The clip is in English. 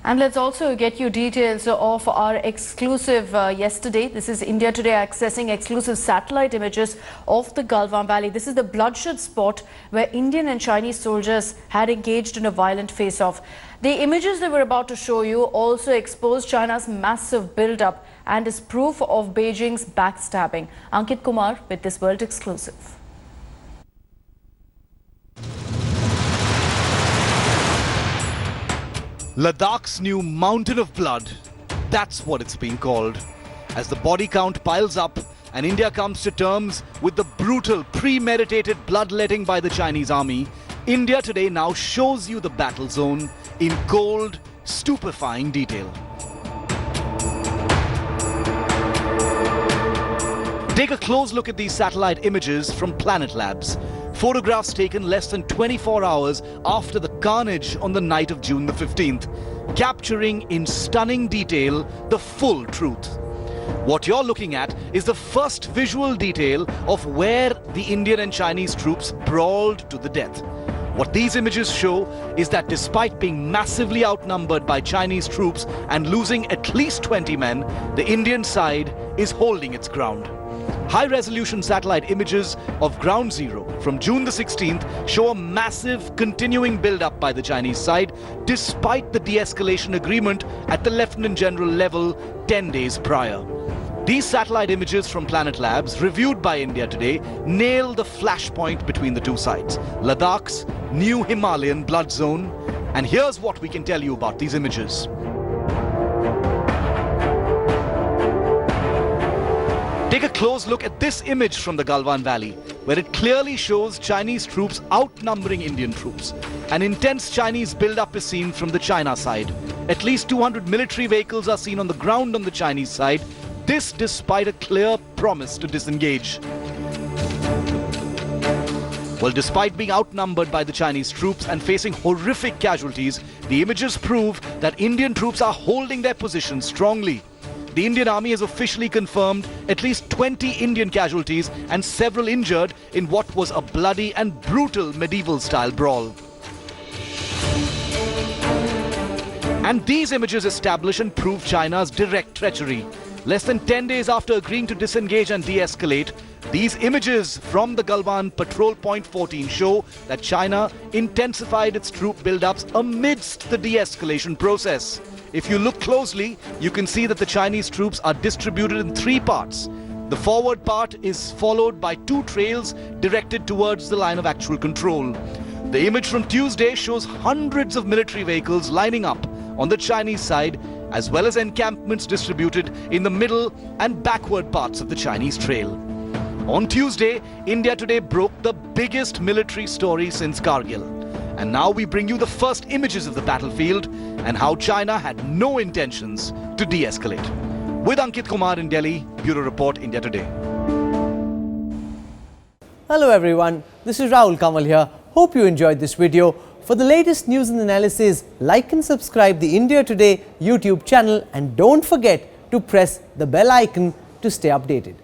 And let's also get you details of our exclusive yesterday. This is India Today accessing exclusive satellite images of the Galwan Valley. This is the bloodshed spot where Indian and Chinese soldiers had engaged in a violent face-off. The images that we're about to show you also expose China's massive build-up and is proof of Beijing's backstabbing. Ankit Kumar with this world exclusive. Ladakh's new mountain of blood, that's what it's being called. As the body count piles up and India comes to terms with the brutal, premeditated bloodletting by the Chinese army, India Today now shows you the battle zone in cold, stupefying detail. Take a close look at these satellite images from Planet Labs. Photographs taken less than 24 hours after the carnage on the night of June the 15th, capturing in stunning detail the full truth. What you're looking at is the first visual detail of where the Indian and Chinese troops brawled to the death. What these images show is that despite being massively outnumbered by Chinese troops and losing at least 20 men, the Indian side is holding its ground. High-resolution satellite images of Ground Zero from June the 16th show a massive continuing build-up by the Chinese side despite the de-escalation agreement at the Lieutenant General level 10 days prior. These satellite images from Planet Labs, reviewed by India Today, nail the flashpoint between the two sides, Ladakh's new Himalayan blood zone. And here's what we can tell you about these images. Take a close look at this image from the Galwan Valley, where it clearly shows Chinese troops outnumbering Indian troops. An intense Chinese build-up is seen from the China side. At least 200 military vehicles are seen on the ground on the Chinese side, this despite a clear promise to disengage. Well, despite being outnumbered by the Chinese troops and facing horrific casualties, the images prove that Indian troops are holding their position strongly. The Indian Army has officially confirmed at least 20 Indian casualties and several injured in what was a bloody and brutal medieval-style brawl. And these images establish and prove China's direct treachery. Less than 10 days after agreeing to disengage and de-escalate, these images from the Galwan Patrol Point 14 show that China intensified its troop build-ups amidst the de-escalation process. If you look closely, you can see that the Chinese troops are distributed in three parts. The forward part is followed by two trails directed towards the line of actual control. The image from Tuesday shows hundreds of military vehicles lining up on the Chinese side, as well as encampments distributed in the middle and backward parts of the Chinese trail. On Tuesday, India Today broke the biggest military story since Kargil. And now we bring you the first images of the battlefield and how China had no intentions to de-escalate. With Ankit Kumar in Delhi, Bureau Report, India Today. Hello everyone, this is Rahul Kamal here. Hope you enjoyed this video. For the latest news and analysis, like and subscribe the India Today YouTube channel and don't forget to press the bell icon to stay updated.